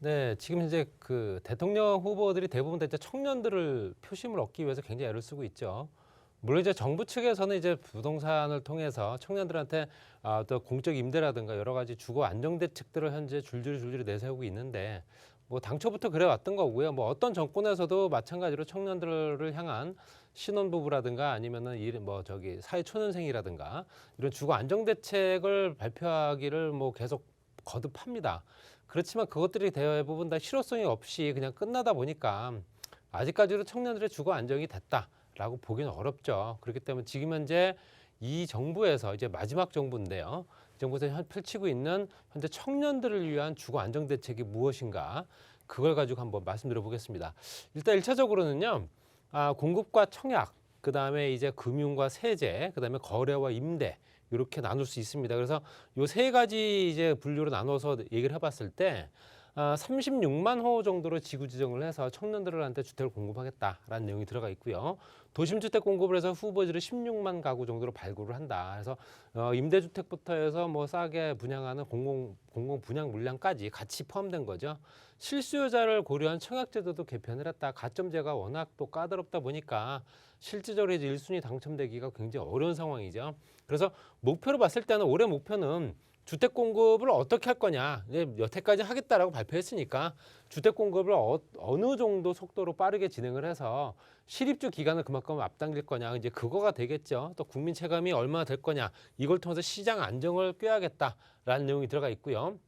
네, 지금 이제 그 대통령 후보들이 대부분 다 이제 청년들을 표심을 얻기 위해서 굉장히 애를 쓰고 있죠. 물론 이제 정부 측에서는 이제 부동산을 통해서 청년들한테 또 공적 임대라든가 여러 가지 주거 안정 대책들을 현재 줄줄이 내세우고 있는데 뭐 당초부터 그래 왔던 거고요. 뭐 어떤 정권에서도 마찬가지로 청년들을 향한 신혼부부라든가 아니면은 뭐 저기 사회초년생이라든가 이런 주거 안정 대책을 발표하기를 뭐 계속 거듭합니다. 그렇지만 그것들이 대부분 다 실효성이 없이 그냥 끝나다 보니까 아직까지도 청년들의 주거 안정이 됐다라고 보기는 어렵죠. 그렇기 때문에 지금 현재 이 정부에서 이제 마지막 정부인데요. 이 정부에서 펼치고 있는 현재 청년들을 위한 주거 안정 대책이 무엇인가 그걸 가지고 한번 말씀드려 보겠습니다. 일단 1차적으로는요. 공급과 청약, 그다음에 이제 금융과 세제, 그다음에 거래와 임대 이렇게 나눌 수 있습니다. 그래서 요 세 가지 이제 분류로 나눠서 얘기를 해봤을 때 36만 호 정도로 지구 지정을 해서 청년들한테 주택을 공급하겠다라는 내용이 들어가 있고요. 도심주택 공급을 해서 후보지를 16만 가구 정도로 발굴을 한다. 그래서 임대주택부터 해서 뭐 싸게 분양하는 공공 분양 물량까지 같이 포함된 거죠. 실수요자를 고려한 청약제도도 개편을 했다. 가점제가 워낙 또 까다롭다 보니까 실질적으로 이제 1순위 당첨되기가 굉장히 어려운 상황이죠. 그래서 목표로 봤을 때는 올해 목표는 주택 공급을 어떻게 할 거냐, 이제 여태까지 하겠다라고 발표했으니까 주택 공급을 어느 정도 속도로 빠르게 진행을 해서 실입주 기간을 그만큼 앞당길 거냐, 이제 그거가 되겠죠. 또 국민 체감이 얼마나 될 거냐, 이걸 통해서 시장 안정을 꾀하겠다라는 내용이 들어가 있고요.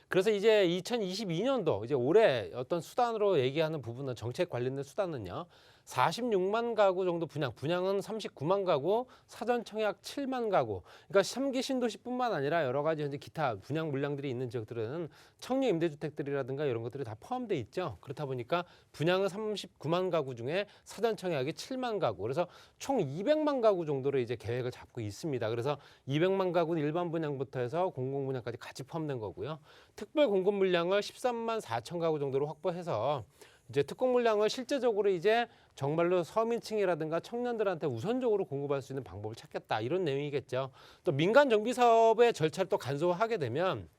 그래서 이제 2022년도 이제 올해 어떤 수단으로 얘기하는 부분은 정책 관련된 수단은요. 46만 가구 정도 분양은 39만 가구, 사전 청약 7만 가구. 그러니까 3기 신도시뿐만 아니라 여러 가지 현재 기타 분양 물량들이 있는 지역들은 청년 임대주택들이라든가 이런 것들이 다 포함돼 있죠. 그렇다 보니까 분양은 39만 가구 중에 사전 청약이 7만 가구. 그래서 총 200만 가구 정도로 이제 계획을 잡고 있습니다. 그래서 200만 가구는 일반 분양부터 해서 공공 분양까지 같이 포함된 거고요. 특별 공급 물량을 13만 4천 가구 정도로 확보해서 이제 특공 물량을 실제적으로 이제 정말로 서민층이라든가 청년들한테 우선적으로 공급할 수 있는 방법을 찾겠다, 이런 내용이겠죠. 또 민간 정비 사업의 절차를 또 간소화하게 되면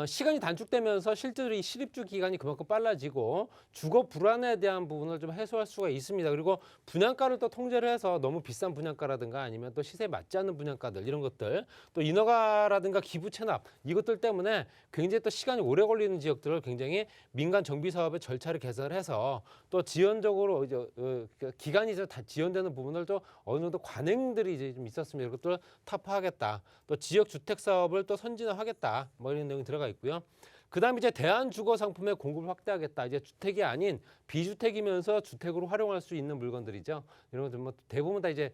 시간이 단축되면서 실제로 이 실입주 기간이 그만큼 빨라지고 주거 불안에 대한 부분을 좀 해소할 수가 있습니다. 그리고 분양가를 또 통제를 해서 너무 비싼 분양가라든가 아니면 또 시세에 맞지 않는 분양가들, 이런 것들, 또 인허가라든가 기부 체납, 이것들 때문에 굉장히 또 시간이 오래 걸리는 지역들을 굉장히 민간 정비 사업의 절차를 개선을 해서 또 지연적으로 이제 기간이 다 지연되는 부분을 또 어느 정도 관행들이 이제 좀 있었습니다. 이것들 타파하겠다. 또 지역 주택 사업을 또 선진화하겠다. 뭐 이런 내용이 들어가 있고요. 그다음에 이제 대안주거상품의 공급을 확대하겠다. 이제 주택이 아닌 비주택이면서 주택으로 활용할 수 있는 물건들이죠. 이런 것들 뭐 대부분 다 이제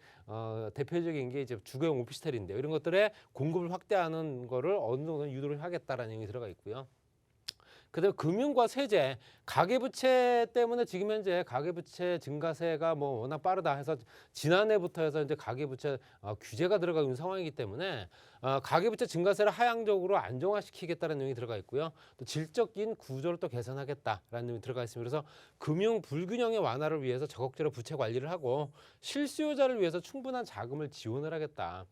대표적인 게 이제 주거용 오피스텔인데요. 이런 것들의 공급을 확대하는 거를 어느 정도 유도를 하겠다라는 내용이 들어가 있고요. 그다음에 금융과 세제, 가계부채 때문에 지금 현재 가계부채 증가세가 뭐 워낙 빠르다 해서 지난해부터 해서 이제 가계부채 규제가 들어가 있는 상황이기 때문에 가계부채 증가세를 하향적으로 안정화시키겠다는 내용이 들어가 있고요. 또 질적인 구조를 또 개선하겠다라는 내용이 들어가 있습니다. 그래서 금융 불균형의 완화를 위해서 적극적으로 부채 관리를 하고 실수요자를 위해서 충분한 자금을 지원을 하겠다.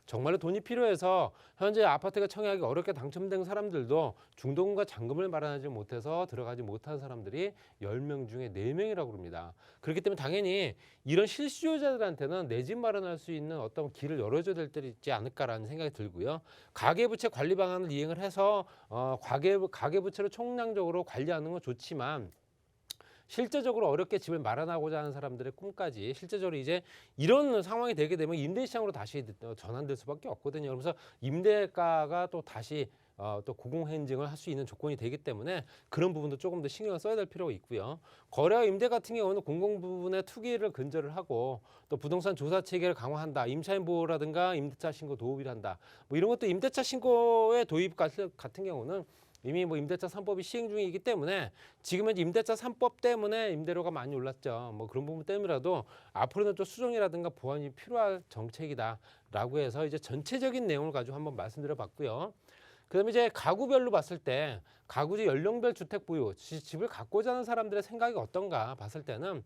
정말로 돈이 필요해서 현재 아파트가 청약이 어렵게 당첨된 사람들도 중도금과 잔금을 마련하지 못해서 들어가지 못한 사람들이 10명 중에 4명이라고 합니다. 그렇기 때문에 당연히 이런 실수요자들한테는 내 집 마련할 수 있는 어떤 길을 열어줘야 될 때도 있지 않을까라는 생각이 들고요. 가계부채 관리 방안을 이행을 해서 가계부채를 총량적으로 관리하는 건 좋지만 실제적으로 어렵게 집을 마련하고자 하는 사람들의 꿈까지 실제적으로 이제 이런 상황이 되게 되면 임대시장으로 다시 전환될 수밖에 없거든요. 그래서 임대가가 또 다시 또 고공행진을 할 수 있는 조건이 되기 때문에 그런 부분도 조금 더 신경을 써야 될 필요가 있고요. 거래와 임대 같은 경우는 공공 부분의 투기를 근절을 하고 또 부동산 조사 체계를 강화한다. 임차인 보호라든가 임대차 신고 도입을 한다. 뭐 이런 것도 임대차 신고의 도입 같은 경우는 이미 뭐 임대차 3법이 시행 중이기 때문에 지금 현재 임대차 3법 때문에 임대료가 많이 올랐죠. 뭐 그런 부분 때문이라도 앞으로는 또 수정이라든가 보완이 필요할 정책이다라고 해서 이제 전체적인 내용을 가지고 한번 말씀드려 봤고요. 그다음에 이제 가구별로 봤을 때 가구지 연령별 주택 보유, 집을 갖고자 하는 사람들의 생각이 어떤가 봤을 때는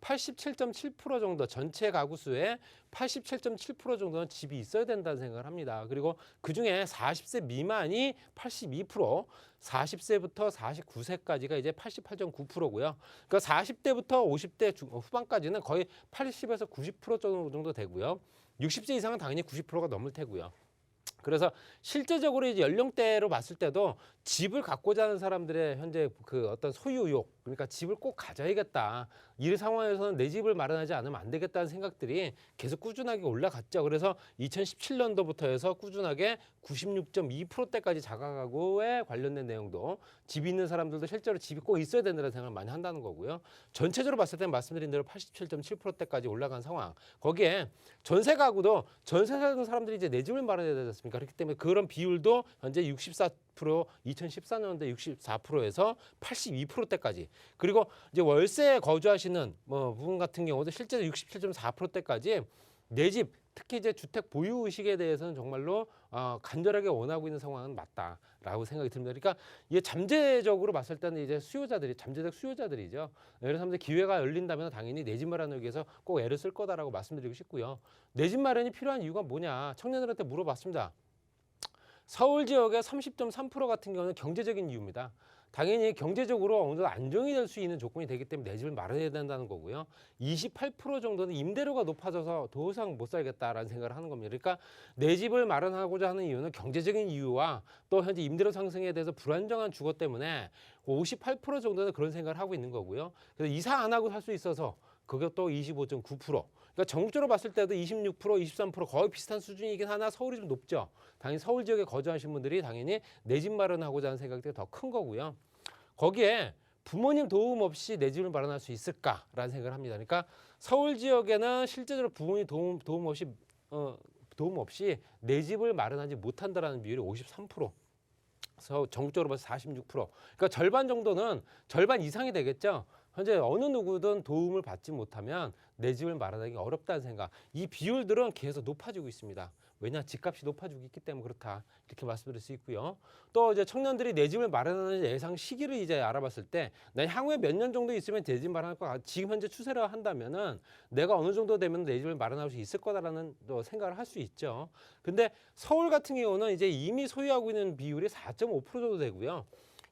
87.7% 정도, 전체 가구 수의 87.7% 정도는 집이 있어야 된다는 생각을 합니다. 그리고 그중에 40세 미만이 82%, 40세부터 49세까지가 이제 88.9%고요. 그러니까 40대부터 50대 후반까지는 거의 80에서 90% 정도 되고요. 60세 이상은 당연히 90%가 넘을 테고요. 그래서 실제적으로 이제 연령대로 봤을 때도 집을 갖고자 하는 사람들의 현재 그 어떤 소유욕, 그러니까 집을 꼭 가져야겠다. 이 상황에서는 내 집을 마련하지 않으면 안 되겠다는 생각들이 계속 꾸준하게 올라갔죠. 그래서 2017년도부터 해서 꾸준하게 96.2%대까지 자가가구에 관련된 내용도 집이 있는 사람들도 실제로 집이 꼭 있어야 된다는 생각을 많이 한다는 거고요. 전체적으로 봤을 때 말씀드린 대로 87.7%대까지 올라간 상황. 거기에 전세 가구도 전세 사는 사람들이 이제 내 집을 마련해야 되지 않습니까? 그렇기 때문에 그런 비율도 현재 64%, 2014년도에 64%에서 82%대까지. 그리고 이제 월세에 거주하시는 부분 같은 경우도 실제로 67.4%대까지 내 집, 특히 이제 주택 보유 의식에 대해서는 정말로 간절하게 원하고 있는 상황은 맞다라고 생각이 듭니다. 그러니까 이게 잠재적으로 봤을 때는 이제 수요자들이 잠재적 수요자들이죠. 이런 사람들 기회가 열린다면 당연히 내 집 마련을 위해서 꼭 애를 쓸 거다라고 말씀드리고 싶고요. 내 집 마련이 필요한 이유가 뭐냐? 청년들한테 물어봤습니다. 서울 지역의 30.3% 같은 경우는 경제적인 이유입니다. 당연히 경제적으로 어느 정도 안정이 될 수 있는 조건이 되기 때문에 내 집을 마련해야 된다는 거고요. 28% 정도는 임대료가 높아져서 더 이상 못 살겠다라는 생각을 하는 겁니다. 그러니까 내 집을 마련하고자 하는 이유는 경제적인 이유와 또 현재 임대료 상승에 대해서 불안정한 주거 때문에 58% 정도는 그런 생각을 하고 있는 거고요. 그래서 이사 안 하고 살 수 있어서 그것도 25.9%. 그러니까 전국적으로 봤을 때도 26%, 23% 거의 비슷한 수준이긴 하나 서울이 좀 높죠. 당연히 서울 지역에 거주하신 분들이 당연히 내 집 마련하고자 하는 생각들이 더 큰 거고요. 거기에 부모님 도움 없이 내 집을 마련할 수 있을까라는 생각을 합니다. 그러니까 서울 지역에는 실제적으로 부모님 도움 없이 내 집을 마련하지 못한다라는 비율이 53%. 전국적으로 봐서 46%. 그러니까 절반 정도는 절반 이상이 되겠죠. 현재 어느 누구든 도움을 받지 못하면 내 집을 마련하기 어렵다는 생각. 이 비율들은 계속 높아지고 있습니다. 왜냐? 집값이 높아지고 있기 때문에 그렇다. 이렇게 말씀드릴 수 있고요. 또 이제 청년들이 내 집을 마련하는 예상 시기를 이제 알아봤을 때, 난 향후에 몇 년 정도 있으면 내 집 마련할 거야. 지금 현재 추세로 한다면은 내가 어느 정도 되면 내 집을 마련할 수 있을 거다라는 또 생각을 할 수 있죠. 근데 서울 같은 경우는 이제 이미 소유하고 있는 비율이 4.5% 정도 되고요.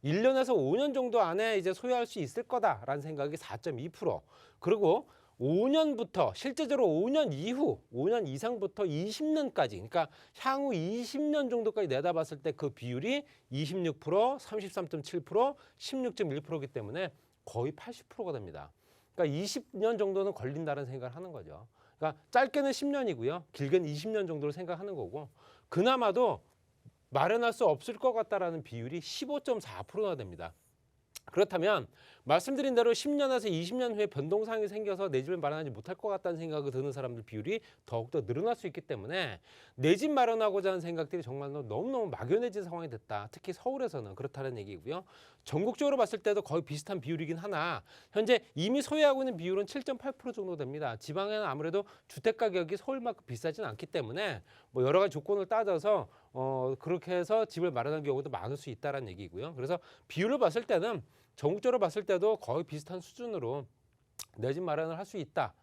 1년에서 5년 정도 안에 이제 소유할 수 있을 거다라는 생각이 4.2%. 그리고 5년부터 실제적으로 5년 이후 5년 이상부터 20년까지 그러니까 향후 20년 정도까지 내다봤을 때 그 비율이 26%, 33.7%, 16.1%이기 때문에 거의 80%가 됩니다. 그러니까 20년 정도는 걸린다는 생각을 하는 거죠. 그러니까 짧게는 10년이고요. 길게는 20년 정도를 생각하는 거고 그나마도 마련할 수 없을 것 같다라는 비율이 15.4%나 됩니다. 그렇다면 말씀드린 대로 10년에서 20년 후에 변동사항이 생겨서 내 집을 마련하지 못할 것 같다는 생각이 드는 사람들 비율이 더욱더 늘어날 수 있기 때문에 내 집 마련하고자 하는 생각들이 정말로 너무너무 막연해진 상황이 됐다. 특히 서울에서는 그렇다는 얘기고요. 전국적으로 봤을 때도 거의 비슷한 비율이긴 하나 현재 이미 소유하고 있는 비율은 7.8% 정도 됩니다. 지방에는 아무래도 주택 가격이 서울만큼 비싸진 않기 때문에 뭐 여러 가지 조건을 따져서 그렇게 해서 집을 마련한 경우도 많을 수 있다는 얘기고요. 그래서 비율을 봤을 때는 전국적으로 봤을 때도 거의 비슷한 수준으로 내 집 마련을 할 수 있다.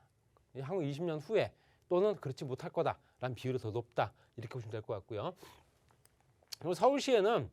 향후 20년 후에 또는 그렇지 못할 거다라는 비율이 더 높다. 이렇게 보시면 될 것 같고요. 그리고 서울시에는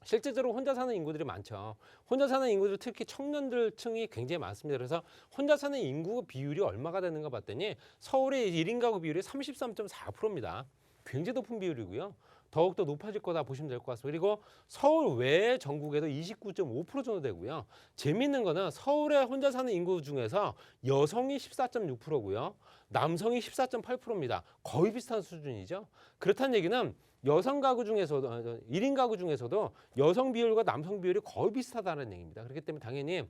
실제적으로 혼자 사는 인구들이 많죠. 혼자 사는 인구들 특히 청년들 층이 굉장히 많습니다. 그래서 혼자 사는 인구 비율이 얼마가 되는가 봤더니 서울의 1인 가구 비율이 33.4%입니다. 굉장히 높은 비율이고요. 더욱더 높아질 거다 보시면 될 것 같습니다. 그리고 서울 외 전국에도 29.5% 정도 되고요. 재미있는 거는 서울에 혼자 사는 인구 중에서 여성이 14.6%고요. 남성이 14.8%입니다. 거의 비슷한 수준이죠. 그렇다는 얘기는 여성 가구 중에서도 1인 가구 중에서도 여성 비율과 남성 비율이 거의 비슷하다는 얘기입니다. 그렇기 때문에 당연히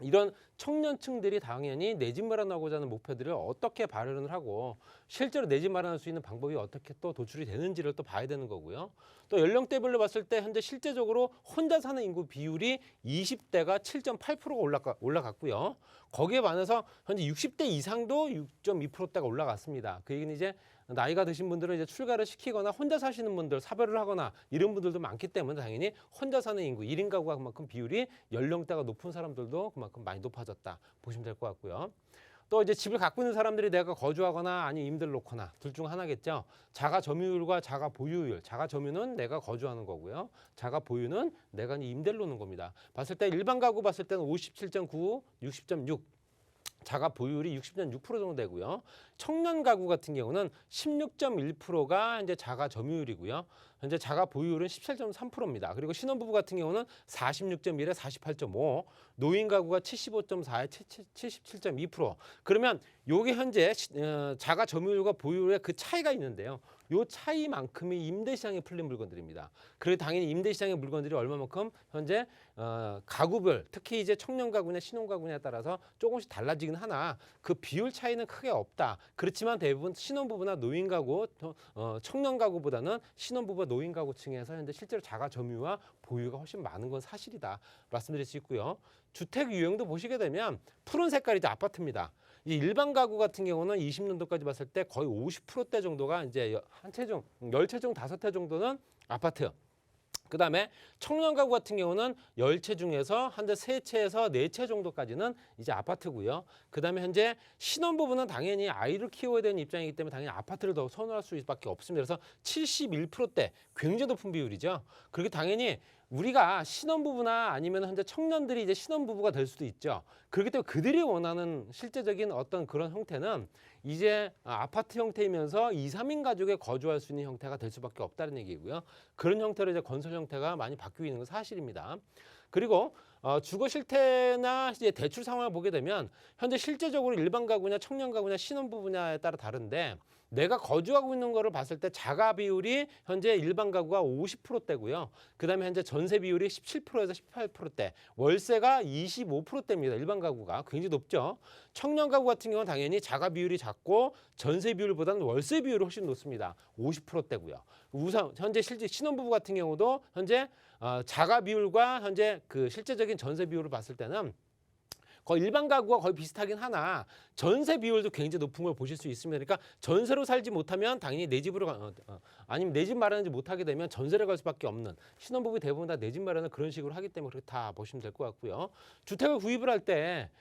이런 청년층들이 당연히 내 집 마련하고자 하는 목표들을 어떻게 발현을 하고 실제로 내 집 마련할 수 있는 방법이 어떻게 또 도출이 되는지를 또 봐야 되는 거고요. 또 연령대별로 봤을 때 현재 실제적으로 혼자 사는 인구 비율이 20대가 7.8%가 올라갔고요. 거기에 반해서 현재 60대 이상도 6.2%대가 올라갔습니다. 그 얘기는 이제 나이가 드신 분들은 이제 출가를 시키거나 혼자 사시는 분들, 사별을 하거나 이런 분들도 많기 때문에 당연히 혼자 사는 인구, 1인 가구가 그만큼 비율이 연령대가 높은 사람들도 그만큼 많이 높아졌다 보시면 될 것 같고요. 또 이제 집을 갖고 있는 사람들이 내가 거주하거나 아니 임대를 놓거나 둘 중 하나겠죠. 자가 점유율과 자가 보유율. 자가 점유는 내가 거주하는 거고요. 자가 보유는 내가 임대를 놓는 겁니다. 봤을 때 일반 가구 봤을 때는 57.9, 60.6. 자가 보유율이 60.6% 정도 되고요. 청년 가구 같은 경우는 16.1%가 이제 자가 점유율이고요. 현재 자가 보유율은 17.3%입니다. 그리고 신혼부부 같은 경우는 46.1에 48.5, 노인 가구가 75.4에 77.2%. 그러면 요게 현재 자가 점유율과 보유율의 그 차이가 있는데요. 요 차이만큼이 임대 시장에 풀린 물건들입니다. 그리고 당연히 임대 시장의 물건들이 얼마만큼 현재 가구별, 특히 이제 청년 가구냐 신혼 가구냐에 따라서 조금씩 달라지긴 하나 그 비율 차이는 크게 없다. 그렇지만 대부분 신혼부부나 노인 가구, 청년 가구보다는 신혼부부와 노인 가구 층에서 현재 실제로 자가 점유와 보유가 훨씬 많은 건 사실이다 말씀드릴 수 있고요. 주택 유형도 보시게 되면 푸른 색깔이 이제 아파트입니다. 이 일반 가구 같은 경우는 20년도까지 봤을 때 거의 50%대 정도가 이제 한 채 중, 10채 중 5채 정도는 아파트. 그다음에 청년 가구 같은 경우는 10채 중에서 현재 3채에서 4채 정도까지는 이제 아파트고요. 그다음에 현재 신혼부부는 당연히 아이를 키워야 되는 입장이기 때문에 당연히 아파트를 더 선호할 수밖에 없습니다. 그래서 71%대 굉장히 높은 비율이죠. 그리고 당연히 우리가 신혼부부나 아니면 현재 청년들이 이제 신혼부부가 될 수도 있죠. 그렇기 때문에 그들이 원하는 실제적인 어떤 그런 형태는 이제 아파트 형태이면서 2, 3인 가족에 거주할 수 있는 형태가 될 수밖에 없다는 얘기고요. 그런 형태로 이제 건설 형태가 많이 바뀌고 있는 건 사실입니다. 그리고 주거 실태나 이제 대출 상황을 보게 되면 현재 실제적으로 일반 가구냐 청년 가구냐 신혼부부냐에 따라 다른데 내가 거주하고 있는 거를 봤을 때 자가 비율이 현재 일반 가구가 50%대고요. 그다음에 현재 전세 비율이 17%에서 18%대, 월세가 25%대입니다. 일반 가구가 굉장히 높죠. 청년 가구 같은 경우는 당연히 자가 비율이 작고 전세 비율보다는 월세 비율이 훨씬 높습니다. 50%대고요. 우선 현재 실제 신혼부부 같은 경우도 현재 자가 비율과 현재 그 실제적인 전세 비율을 봤을 때는 거의 일반 가구와 거의 비슷하긴 하나 전세 비율도 굉장히 높은 걸 보실 수 있습니다. 그러니까 전세로 살지 못하면 당연히 내 집으로 아니면 내 집 마련하지 못하게 되면 전세를 갈 수밖에 없는 신혼부부 대부분 다 내 집 마련을 그런 식으로 하기 때문에 그렇게 다 보시면 될 것 같고요. 주택을 구입을 할 때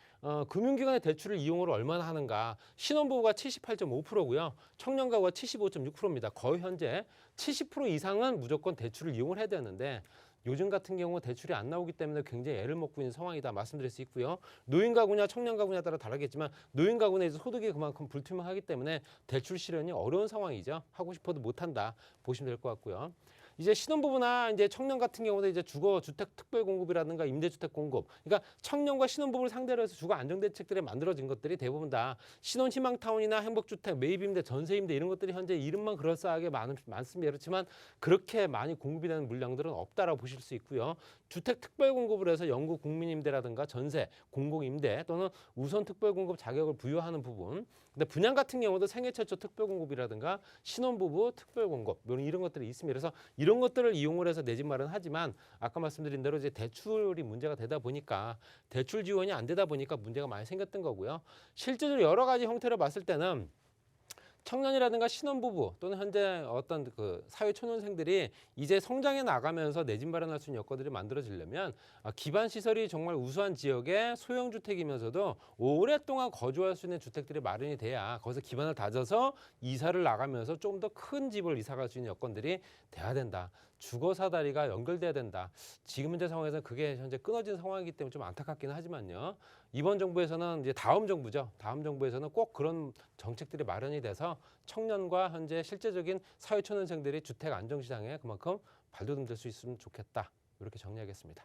금융기관의 대출을 이용을 얼마나 하는가. 신혼부부가 78.5%고요. 청년 가구가 75.6%입니다. 거의 현재 70% 이상은 무조건 대출을 이용을 해야 되는데 요즘 같은 경우 대출이 안 나오기 때문에 굉장히 애를 먹고 있는 상황이다 말씀드릴 수 있고요. 노인 가구냐 청년 가구냐에 따라 다르겠지만 노인 가구는 이제 소득이 그만큼 불투명하기 때문에 대출 실현이 어려운 상황이죠. 하고 싶어도 못한다 보시면 될 것 같고요. 이제 신혼부부나 이제 청년 같은 경우는 이제 주거 주택 특별 공급이라든가 임대주택 공급, 그러니까 청년과 신혼부부를 상대로 해서 주거 안정 대책들이 만들어진 것들이 대부분 다 신혼 희망타운이나 행복주택, 매입임대, 전세임대 이런 것들이 현재 이름만 그럴싸하게 많습니다. 그렇지만 그렇게 많이 공급이 되는 물량들은 없다라고 보실 수 있고요. 주택 특별 공급을 해서 영구 국민임대라든가 전세, 공공임대 또는 우선 특별 공급 자격을 부여하는 부분. 근데 분양 같은 경우도 생애 최초 특별 공급이라든가 신혼부부 특별 공급 이런 것들이 있습니다. 그래서 이런 것들을 이용을 해서 내 집 마련하지만 아까 말씀드린 대로 이제 대출이 문제가 되다 보니까 대출 지원이 안 되다 보니까 문제가 많이 생겼던 거고요. 실제로 여러 가지 형태를 봤을 때는 청년이라든가 신혼부부 또는 현재 어떤 그 사회초년생들이 이제 성장해 나가면서 내 집 마련할 수 있는 여건들이 만들어지려면 기반 시설이 정말 우수한 지역의 소형 주택이면서도 오랫동안 거주할 수 있는 주택들이 마련이 돼야 거기서 기반을 다져서 이사를 나가면서 좀 더 큰 집을 이사 갈 수 있는 여건들이 돼야 된다. 주거 사다리가 연결돼야 된다. 지금 현재 상황에서는 그게 현재 끊어진 상황이기 때문에 좀 안타깝긴 하지만요. 이번 정부에서는 이제 다음 정부죠. 다음 정부에서는 꼭 그런 정책들이 마련이 돼서 청년과 현재 실제적인 사회초년생들이 주택 안정시장에 그만큼 발돋움될 수 있으면 좋겠다. 이렇게 정리하겠습니다.